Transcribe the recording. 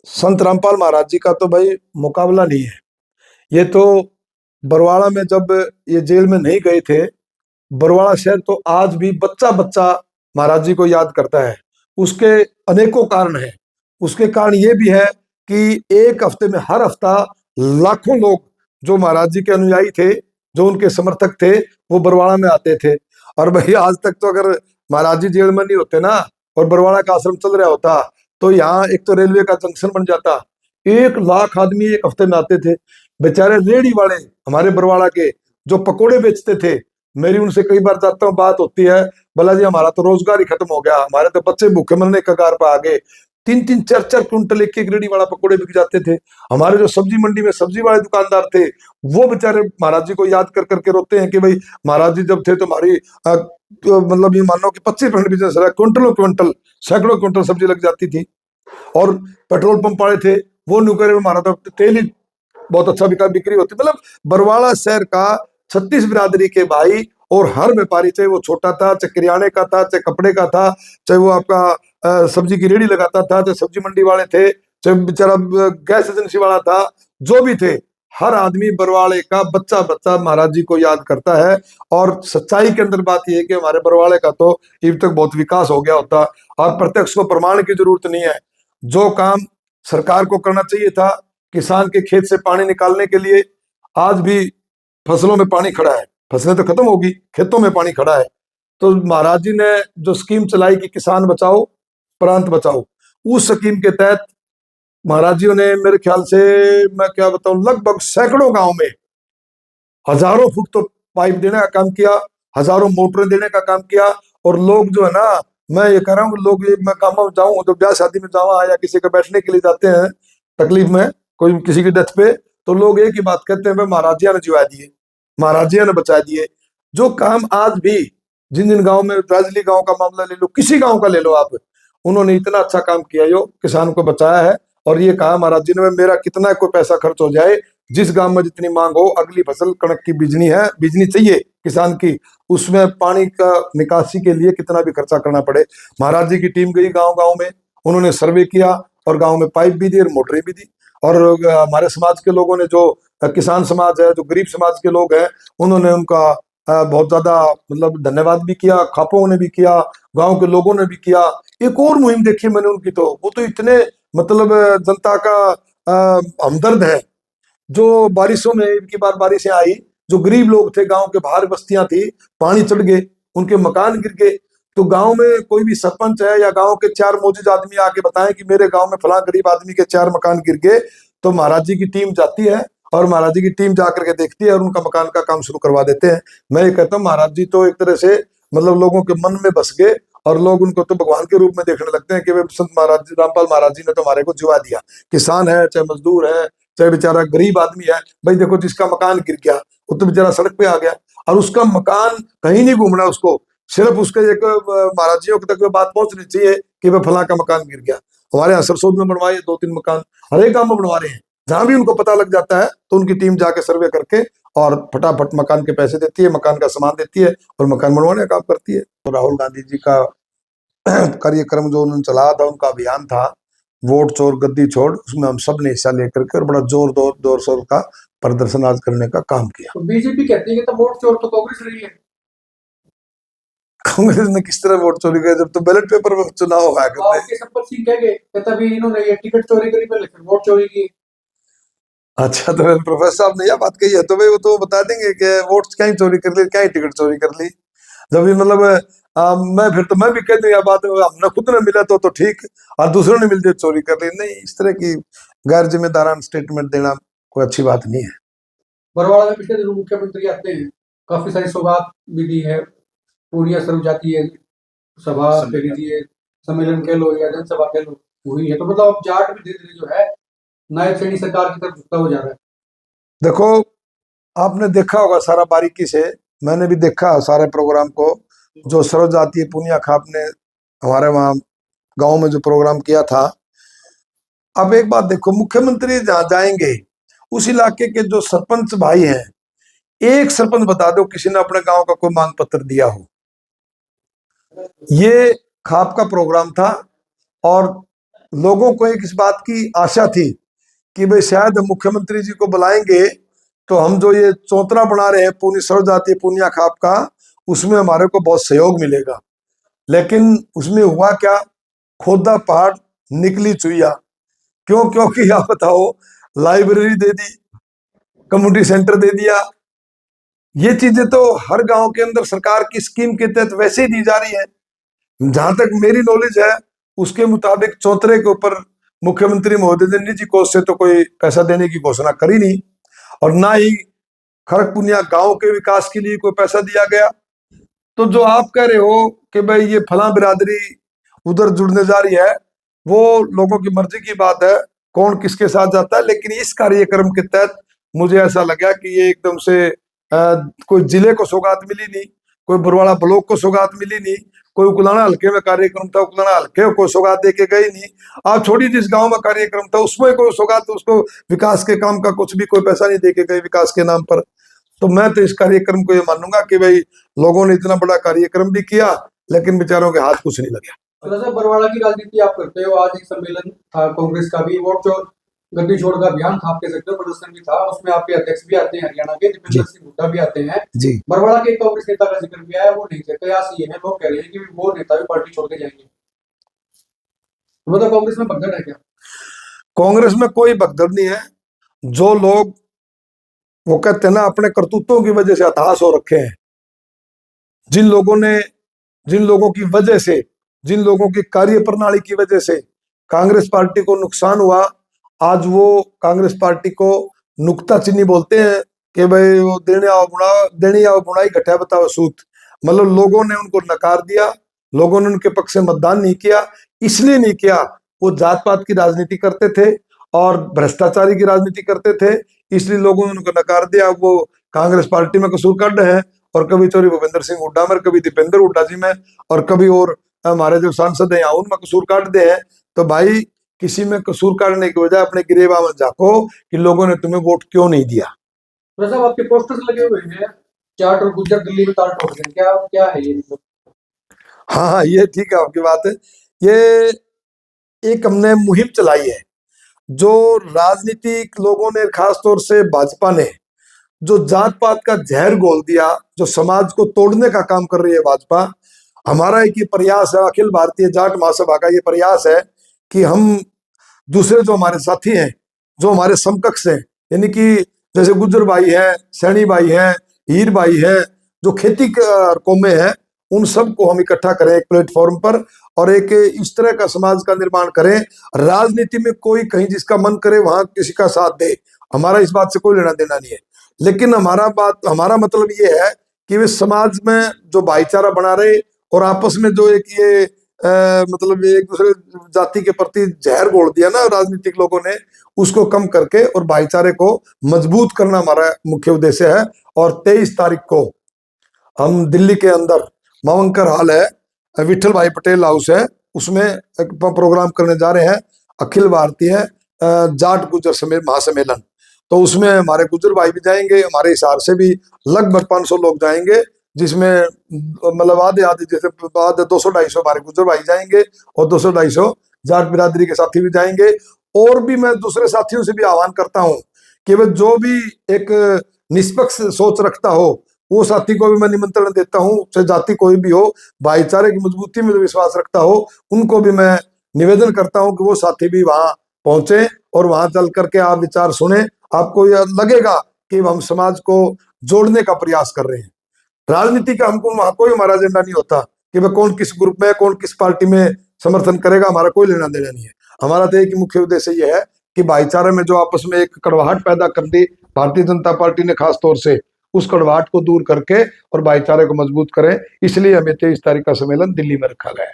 संत रामपाल महाराज जी का तो भाई मुकाबला नहीं है। ये तो बरवाड़ा में जब ये जेल में नहीं गए थे, बरवाड़ा शहर तो आज भी बच्चा बच्चा महाराज जी को याद करता है। उसके अनेकों कारण हैं। उसके कारण ये भी है कि एक हफ्ते में हर हफ्ता लाखों लोग जो महाराज जी के अनुयायी थे, जो उनके समर्थक थे, वो बरवाड़ा में आते थे। और भाई आज तक तो अगर महाराज जी जेल में नहीं होते ना और बरवाड़ा का आश्रम चल रहा होता, तो यहाँ एक तो रेलवे का जंक्शन बन जाता। 1 लाख आदमी एक हफ्ते में आते थे। बेचारे रेहड़ी वाले हमारे बरवाड़ा के जो पकोड़े बेचते थे, मेरी उनसे कई बार जाता हूँ, बात होती है, बोला जी हमारा तो रोजगार ही खत्म हो गया, हमारे तो बच्चे भूखे मरने कगार पर आ गए। 3-3 4-4 क्विंटल एक रेहड़ी वाला पकोड़े बिक जाते थे। हमारे जो सब्जी मंडी में सब्जी वाले दुकानदार थे, वो बेचारे महाराज जी को याद कर करके रोते हैं कि भाई महाराज जी जब थे तो हमारी तो मतलब ये मानो कि 25% बिजनेस रहा, क्विंटलों क्विंटल, सैकड़ों क्विंटल सब्जी लग जाती थी। और पेट्रोल पंप वाले थे, वो नुकरे हमारा तो तेल ही बहुत अच्छा बिक्री होती। मतलब बरवाड़ा शहर का 36 बिरादरी के भाई और हर व्यापारी, चाहे वो छोटा था, चाहे किराने का था, चाहे कपड़े का था, चाहे वो आपका सब्जी की रेहड़ी लगाता था, चाहे सब्जी मंडी वाले थे, चाहे बेचारा गैस एजेंसी वाला था, जो भी थे, हर आदमी बरवाड़े का बच्चा बच्चा महाराज जी को याद करता है। और सच्चाई के अंदर बात यह है कि हमारे बरवाड़े का तो अब तक बहुत विकास हो गया होता। और प्रत्यक्ष को प्रमाण की जरूरत नहीं है। जो काम सरकार को करना चाहिए था, किसान के खेत से पानी निकालने के लिए, आज भी फसलों में पानी खड़ा है। फसलें तो खत्म होगी, खेतों में पानी खड़ा है। तो महाराज जी ने जो स्कीम चलाई कि किसान बचाओ प्रांत बचाओ, उस स्कीम के तहत महाराज जी ने मेरे ख्याल से, मैं क्या बताऊं, लगभग सैकड़ों गांव में हजारों फुट तो पाइप देने का काम किया, हजारों मोटरें देने का काम किया। और लोग जो है ना, मैं ये कह रहा हूँ, लोग ये मैं काम में जाऊं तो ब्याह शादी में जावा या किसी के बैठने के लिए जाते हैं तकलीफ में, कोई किसी की डेथ पे, तो लोग एक ही बात कहते हैं, भाई महाराज जी ने जिवा दिए, महाराज जी ने बचा दिए। जो काम आज भी जिन जिन गाँव में, राजली गाँव का मामला ले लो, किसी गाँव का ले लो आप, उन्होंने इतना अच्छा काम किया जो किसान को बचाया है। और ये कहा महाराज जी ने, मेरा कितना कोई पैसा खर्च हो जाए, जिस गांव में जितनी मांग हो, अगली फसल कणक की बीजनी है, बीजनी चाहिए किसान की, उसमें पानी का निकासी के लिए कितना भी खर्चा करना पड़े, महाराज जी की टीम गई गांव गांव में, उन्होंने सर्वे किया और गांव में पाइप भी दी और मोटरें भी दी। और हमारे समाज के लोगों ने, जो किसान समाज है, जो गरीब समाज के लोग हैं, उन्होंने उनका बहुत ज्यादा मतलब धन्यवाद भी किया, खापों ने भी किया, गांव के लोगों ने भी किया। एक और मुहिम देखी मैंने उनकी, तो वो तो इतने मतलब जनता का हमदर्द है। जो बारिशों में, इनकी बार बारिशें आई, जो गरीब लोग थे, गांव के बाहर बस्तियां थी, पानी चढ़ गए, उनके मकान गिर गए। तो गांव में कोई भी सरपंच है या गांव के 4 मौजूद आदमी आके बताएं कि मेरे गांव में फलां गरीब आदमी के 4 मकान गिर गए, तो महाराज जी की टीम जाती है और महाराज जी की टीम जाकर के देखती है और उनका मकान का काम शुरू करवा देते हैं। मैं ये कहता हूँ, महाराज जी तो एक तरह से मतलब लोगों के मन में बस गए और लोग उनको तो भगवान के रूप में देखने लगते हैं कि वे संत महाराज जी, रामपाल महाराज जी ने तो हमारे को जिवा दिया। किसान है, चाहे मजदूर है, चाहे बेचारा गरीब आदमी है, भाई देखो जिसका मकान गिर गया, वो तो बेचारा सड़क पे आ गया, और उसका मकान कहीं नहीं घूमना, उसको सिर्फ उसके एक महाराज जी तक बात पहुंचनी चाहिए कि वह फला का मकान गिर गया। हमारे यहाँ सरसोद में बनवाए 2-3 मकान, हर एक गांव में बनवा रहे हैं। जहां भी उनको पता लग जाता है तो उनकी टीम जाके सर्वे करके और फटाफट मकान के पैसे देती है, मकान का सामान देती है और मकान बनवाने का काम करती है। तो राहुल गांधी जी का कार्यक्रम जो उन्होंने चलाया था, उनका अभियान था वोट चोर गद्दी छोड़, उसमें हम सब ने हिस्सा लेकर के और बड़ा जोर शोर का प्रदर्शन आज करने का काम किया। तो बीजेपी कहती है कि तो वोट चोर तो कांग्रेस रही है। कांग्रेस ने किस तरह वोट चोरी किया, जब तो बैलेट पेपर पर चुनाव हुआ करते। आपके संपत सिंह कह गए कि तभी इन्होंने ये टिकट चोरी करी, पहले फिर वोट चोरी की। अच्छा, तो प्रोफेसर साहब ने यह बात कही है, तो भाई वो तो बता देंगे कि वोट क्या ही चोरी कर ली, क्या ही टिकट चोरी कर ली। जब भी मतलब मैं फिर तो मैं भी कह दूं यह बात, हमने खुद ने मिला तो ठीक, और दूसरों ने मिलकर चोरी कर ली। नहीं, इस तरह की गैर जिम्मेदारान स्टेटमेंट देना कोई अच्छी बात नहीं है। बरवाड़ा में पिछले दिनों मुख्यमंत्री आते हैं, काफी सारी सौगात भी दी है, पूरियां सर्व जाती है, सभा कह लीजिए, सम्मेलन कह लो या जनसभा कह लो, हुई है। तो मतलब अब जाट भी धीरे धीरे जो है नायब श्रेणी सरकार की तरफ झुकता हो जा रहा है। देखो, आपने देखा होगा सारा बारीकी से, मैंने भी देखा सारे प्रोग्राम को, जो सर्व जातीय पुनिया खाप ने हमारे वहां गांव में जो प्रोग्राम किया था। अब एक बात देखो, मुख्यमंत्री जहां जाएंगे, उस इलाके के जो सरपंच भाई हैं, एक सरपंच बता दो किसी ने अपने गांव का कोई मांग पत्र दिया हो। ये खाप का प्रोग्राम था और लोगों को एक इस बात की आशा थी कि भाई शायद हम मुख्यमंत्री जी को बुलाएंगे तो हम जो ये चौतरा बना रहे हैं पूरी सर्व जातीय पुनिया खाप का, उसमें हमारे को बहुत सहयोग मिलेगा। लेकिन उसमें हुआ क्या, खोदा पहाड़ निकली चुईया। क्यों? क्योंकि आप बताओ, लाइब्रेरी दे दी, कम्युनिटी सेंटर दे दिया, ये चीजें तो हर गांव के अंदर सरकार की स्कीम के तहत वैसे ही दी जा रही है। जहां तक मेरी नॉलेज है उसके मुताबिक चौतरे के ऊपर मुख्यमंत्री महोदय ने निजी कोष से तो कोई पैसा देने की घोषणा करी नहीं, और ना ही खड़गपुनिया गांव के विकास के लिए कोई पैसा दिया गया। तो जो आप कह रहे हो कि भाई ये फला बिरादरी उधर जुड़ने जा रही है, वो लोगों की मर्जी की बात है, कौन किसके साथ जाता है। लेकिन इस कार्यक्रम के तहत मुझे ऐसा लगा कि ये एकदम से कोई जिले को सौगात मिली नहीं, कोई बरवाड़ा ब्लॉक को सौगात मिली नहीं, कोई उकलाना हल्के में कार्यक्रम था, उकलाना हल्के को सौगात दे के गई नहीं। आप छोड़ी, जिस गांव में कार्यक्रम था उसमें कोई सौगात, उसको विकास के काम का कुछ भी कोई पैसा नहीं दे के गए विकास के नाम पर। तो मैं तो इस कार्यक्रम को ये मानूंगा कि भाई लोगों ने इतना बड़ा कार्यक्रम भी किया लेकिन बेचारों के हाथ कुछ नहीं लगे। तो बरवाड़ा की राजनीति आप करते हो, आज एक सम्मेलन था कांग्रेस का भी, वोट चोर गद्दी छोड़ का अभियान था, आप कह सकते हो, प्रदर्शन भी था, उसमें आपके अध्यक्ष भी आते हैं हरियाणा के, दीपेंद्र सिंह हुड्डा भी आते हैं जी। बरवाड़ा के एक कांग्रेस नेता का जिक्र भी आया, वो नहीं थे, कयास ये है, लोग कह रहे हैं कि वो नेता भी पार्टी छोड़ के जाएंगे। मतलब कांग्रेस में भगदड़ है क्या? कांग्रेस में कोई भगदड़ नहीं है। जो लोग, वो कहते हैं ना, अपने करतूतों की वजह से हताश हो रखे हैं, जिन लोगों की वजह से, जिन लोगों की कार्य प्रणाली की वजह से कांग्रेस पार्टी को नुकसान हुआ, आज वो कांग्रेस पार्टी को नुक्ताचीनी बोलते हैं कि भाई वो देने आओ बुणाई घटा बताओ सूत। मतलब लोगों ने उनको नकार दिया, लोगों ने उनके पक्ष से मतदान नहीं किया। इसलिए नहीं किया, वो जात पात की राजनीति करते थे और भ्रष्टाचारी की राजनीति करते थे, इसलिए लोगों ने उनको नकार दिया। वो कांग्रेस पार्टी में कसूर काट रहे हैं, और कभी चोरी भूपेंद्र सिंह हुड्डा में, कभी दीपेंद्र हुड्डा जी में, और कभी और हमारे जो सांसद हैं उनमें कसूर काटते हैं। तो भाई किसी में कसूर काटने की बजाय अपने गिरेबा में झांको कि लोगों ने तुम्हें वोट क्यों नहीं दिया। तो साहब आपके पोस्टर्स लगे हुए हैं, जाट और गुज्जर दिल्ली में तार ठोक रहे हैं, क्या क्या है ये? हाँ हाँ, ये ठीक है, आपकी बात है। ये एक हमने मुहिम चलाई है, जो राजनीतिक लोगों ने, खासतौर से भाजपा ने, जो जात पात का जहर घोल दिया, जो समाज को तोड़ने का काम कर रही है भाजपा। हमारा एक ये प्रयास है, अखिल भारतीय जाट महासभा का ये प्रयास है कि हम दूसरे जो हमारे साथी हैं, जो हमारे समकक्ष हैं, यानी कि जैसे गुज्जर भाई है, सैनी भाई है, हीर भाई है, जो खेती कौमें हैं, उन सबको हम इकट्ठा करें एक प्लेटफॉर्म पर, और एक इस तरह का समाज का निर्माण करें। राजनीति में कोई कहीं जिसका मन करे वहां किसी का साथ दे, हमारा इस बात से कोई लेना देना नहीं है। लेकिन हमारा मतलब ये है कि वे समाज में जो भाईचारा बना रहे, और आपस में जो एक ये मतलब एक दूसरे जाति के प्रति जहर घोल दिया ना राजनीतिक लोगों ने, उसको कम करके और भाईचारे को मजबूत करना हमारा मुख्य उद्देश्य है। और 23 तारीख को हम दिल्ली के अंदर मावंकर हॉल है, विठल भाई पटेल हाउस है, उसमें एक प्रोग्राम करने जा रहे हैं, अखिल भारतीय जाट गुज्जर महासम्मेलन। तो उसमें हमारे गुज्जर भाई भी जाएंगे, हमारे हिसार से भी लगभग 500 लोग जाएंगे, जिसमें मतलब आधे जैसे 200-250 हमारे गुज्जर भाई जाएंगे, और 200-250 जाट बिरादरी के साथी भी जाएंगे। और भी मैं दूसरे साथियों से भी आह्वान करता हूं कि वह जो भी एक निष्पक्ष सोच रखता हो, वो साथी को भी मैं निमंत्रण देता हूं, चाहे जाति कोई भी हो, भाईचारे की मजबूती में जो विश्वास रखता हो, उनको भी मैं निवेदन करता हूं कि वो साथी भी वहां पहुंचे और वहां चल करके आप विचार सुने। आपको यह लगेगा कि हम समाज को जोड़ने का प्रयास कर रहे हैं। राजनीति का हमको वहां कोई हमारा एजेंडा नहीं होता कि वह कौन किस ग्रुप में, कौन किस पार्टी में समर्थन करेगा, हमारा कोई लेना देना नहीं है। हमारा तो एक मुख्य उद्देश्य यह है कि भाईचारे में जो आपस में एक कड़वाहट पैदा कर दी भारतीय जनता पार्टी ने खास तौर से, उस कड़वाहट को दूर करके और भाईचारे को मजबूत करें। इसलिए हमें 23 तारीख का सम्मेलन दिल्ली में रखा गया है।